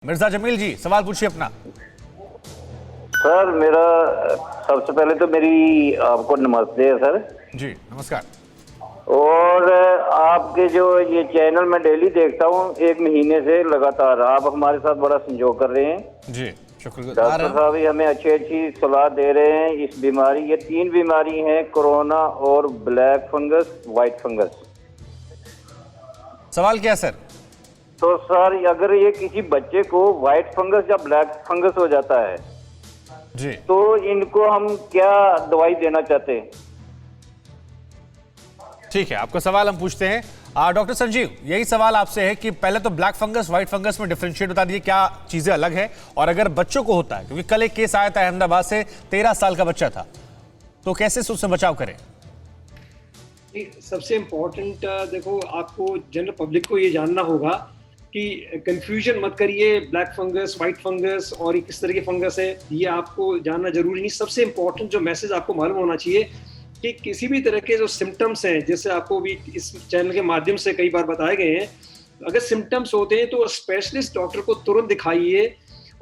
मिर्जा जमील जी, सवाल पूछिए अपना। सर मेरा सबसे पहले तो मेरी आपको नमस्ते है सर। जी नमस्कार। और आपके जो ये चैनल मैं डेली देखता हूँ, एक महीने से लगातार आप हमारे साथ बड़ा संजोग कर रहे हैं। जी शुक्रिया। डॉक्टर साहब भी हमें अच्छी अच्छी सलाह दे रहे हैं। इस बीमारी, ये 3 बीमारी हैं, कोरोना और ब्लैक फंगस, व्हाइट फंगस। सवाल क्या सर? तो सर अगर ये किसी बच्चे को व्हाइट फंगस या ब्लैक फंगस हो जाता है जी, तो इनको हम क्या दवाई देना चाहते हैं? ठीक है, आपका सवाल हम पूछते हैं। डॉक्टर संजीव, यही सवाल आपसे है कि पहले तो ब्लैक फंगस व्हाइट फंगस में डिफरेंशिएट बता दीजिए, क्या चीजें अलग है, और अगर बच्चों को होता है, क्योंकि कल एक केस आया था अहमदाबाद से, 13 साल का बच्चा था, तो कैसे उससे बचाव करें? सबसे इम्पोर्टेंट देखो, आपको जनरल पब्लिक को ये जानना होगा कि कंफ्यूजन मत करिए, ब्लैक फंगस व्हाइट फंगस और ये किस तरह के फंगस है, ये आपको जानना जरूरी नहीं। सबसे इम्पोर्टेंट जो मैसेज आपको मालूम होना चाहिए कि किसी भी तरह के जो सिम्टम्स हैं, जैसे आपको भी इस चैनल के माध्यम से कई बार बताए गए हैं, अगर सिम्टम्स होते हैं तो स्पेशलिस्ट डॉक्टर को तुरंत दिखाइए।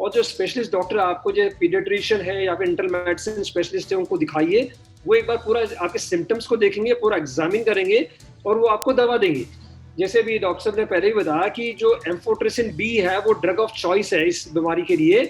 और जो स्पेशलिस्ट डॉक्टर आपको, जो पीडियाट्रिशियन है या फिर इंटरनल मेडिसिन स्पेशलिस्ट है, उनको दिखाइए। वो एक बार पूरा आपके सिम्टम्स को देखेंगे, पूरा एग्जामिन करेंगे और वो आपको दवा देंगे। जैसे भी डॉक्टर साहब ने पहले ही बताया कि जो एम्फोटेरिसिन बी है वो ड्रग ऑफ चॉइस है इस बीमारी के लिए,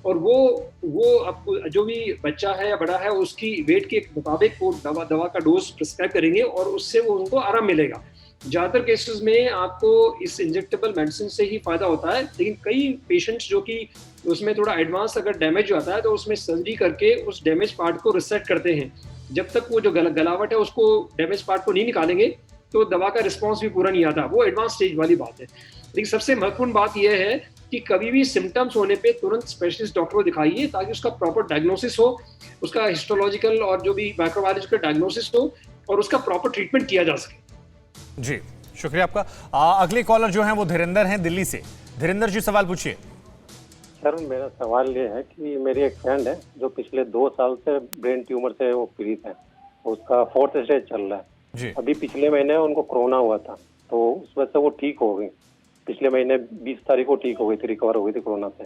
और वो आपको जो भी बच्चा है या बड़ा है उसकी वेट के मुताबिक वो दवा का डोज प्रिस्क्राइब करेंगे और उससे वो उनको आराम मिलेगा। ज़्यादातर केसेस में आपको इस इंजेक्टेबल मेडिसिन से ही फायदा होता है, लेकिन कई पेशेंट्स जो कि उसमें थोड़ा एडवांस अगर डैमेज आता है तो उसमें सर्जरी करके उस डैमेज पार्ट को रिसेट करते हैं। जब तक वो जो गलावट है उसको, डैमेज पार्ट को नहीं निकालेंगे तो दवा का रिस्पॉन्स भी पूरा नहीं आता। वो एडवांस स्टेज वाली बात है। लेकिन सबसे महत्वपूर्ण बात यह है कि कभी भी सिम्टम्स होने पे तुरंत स्पेशलिस्ट डॉक्टर को दिखाइए, ताकि उसका प्रॉपर डायग्नोसिस हो, उसका हिस्टोलॉजिकल और जो भी माइक्रोबायोलॉजिकल डायग्नोसिस हो और उसका प्रॉपर ट्रीटमेंट किया जा सके। जी शुक्रिया आपका। अगले कॉलर जो है वो धीरेंद्र हैं दिल्ली से। धीरेंद्र जी, सवाल पूछिए। सर मेरा सवाल ये है कि मेरी एक फ्रेंड है जो पिछले 2 साल से ब्रेन ट्यूमर से वो पीड़ित है, उसका 4th स्टेज चल रहा है जी। अभी पिछले महीने उनको कोरोना हुआ था, तो उस वजह से वो ठीक हो गई। पिछले महीने 20 तारीख को ठीक हो गई थी, रिकवर हो गई थी कोरोना से।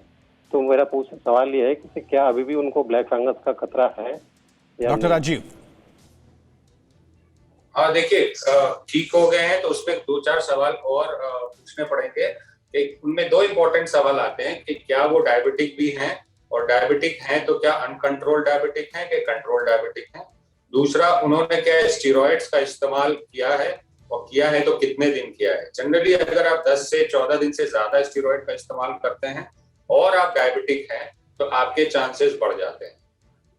तो मेरा सवाल ये है कि क्या अभी भी उनको ब्लैक फंगस का खतरा है? डॉक्टर राजीव। हाँ देखिए, ठीक हो गए हैं तो उसमें 2-4 सवाल और पूछने पड़ेंगे। उनमें 2 इंपॉर्टेंट सवाल आते हैं कि क्या वो डायबिटिक भी हैं, और डायबिटिक हैं तो क्या अनकंट्रोल्ड डायबिटिक हैं कि कंट्रोल्ड डायबिटिक हैं। दूसरा, उन्होंने क्या स्टेरॉइड्स का इस्तेमाल किया है, और किया है तो कितने दिन किया है। जनरली अगर आप 10 से 14 दिन से ज्यादा स्टेरॉइड का इस्तेमाल करते हैं और आप डायबिटिक हैं तो आपके चांसेस बढ़ जाते हैं।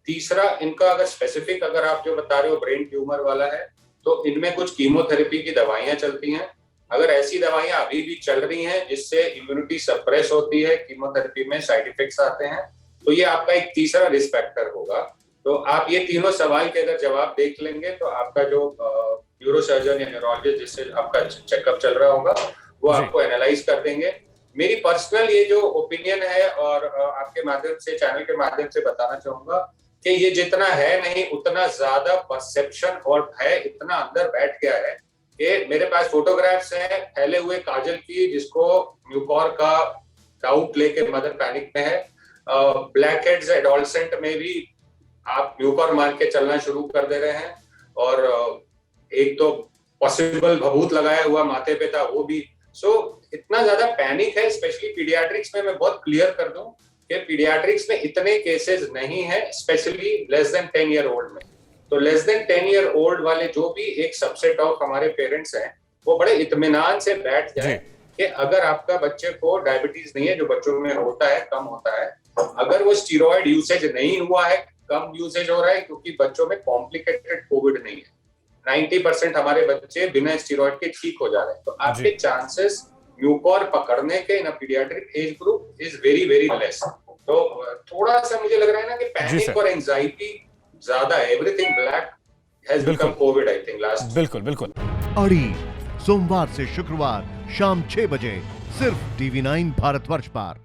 तीसरा, इनका अगर स्पेसिफिक, अगर आप जो बता रहे हो ब्रेन ट्यूमर वाला है, तो इनमें कुछ कीमोथेरेपी की दवाइयां चलती हैं। अगर ऐसी दवाइयां अभी भी चल रही हैं जिससे इम्यूनिटी सप्रेस होती है, कीमोथेरेपी में साइड इफेक्ट्स आते हैं, तो ये आपका एक तीसरा रिस्क फैक्टर होगा। तो आप ये तीनों सवाल के अगर जवाब देख लेंगे तो आपका जो न्यूरो सर्जन या न्यूरोलॉजिस्ट जिससे आपका चेकअप चल रहा होगा वो आपको एनालाइज कर देंगे। मेरी पर्सनल ये जो ओपिनियन है, और आपके माध्यम से, चैनल के माध्यम से बताना चाहूंगा कि ये जितना है नहीं उतना ज्यादा परसेप्शन और भय इतना अंदर बैठ गया है कि मेरे पास फोटोग्राफ्स हैं फैले हुए काजल की, जिसको म्यूकोर का डाउट लेके मदर पैनिक में है। ब्लैक हेड्स एडोलसेंट में भी आप म्यूकोर मान के चलना शुरू कर दे रहे हैं, और एक तो पॉसिबल भभूत लगाया हुआ माथे पे था वो भी। सो इतना ज्यादा पैनिक है, स्पेशली पीडियाट्रिक्स में। मैं बहुत क्लियर कर दूं कि पीडियाट्रिक्स में इतने केसेस नहीं है, specially less than 10 year old में। तो लेस देन 10 ईयर ओल्ड वाले जो भी एक सबसेट ऑफ हमारे पेरेंट्स हैं, वो बड़े इत्मीनान से बैठ जाए कि अगर आपका बच्चे को डायबिटीज नहीं है, जो बच्चों में होता है, कम होता है, अगर वो स्टीरॉयड यूसेज नहीं हुआ है, कम यूसेज हो रहा है, क्योंकि बच्चों में कॉम्प्लिकेटेड कोविड नहीं है, 90% हमारे बच्चे बिना स्टीरॉयड के ठीक हो जा रहे हैं, तो आपके चांसेस म्यूकोर पकड़ने के in pediatric age group is very very less. तो थोड़ा सा मुझे लग रहा है ना कि पैनिक और एंजाइटी ज्यादा है। Everything black has become Covid, I think last. बिल्कुल बिल्कुल। अड़ी सोमवार से शुक्रवार शाम 6 बजे सिर्फ TV9 भारतवर्ष पर।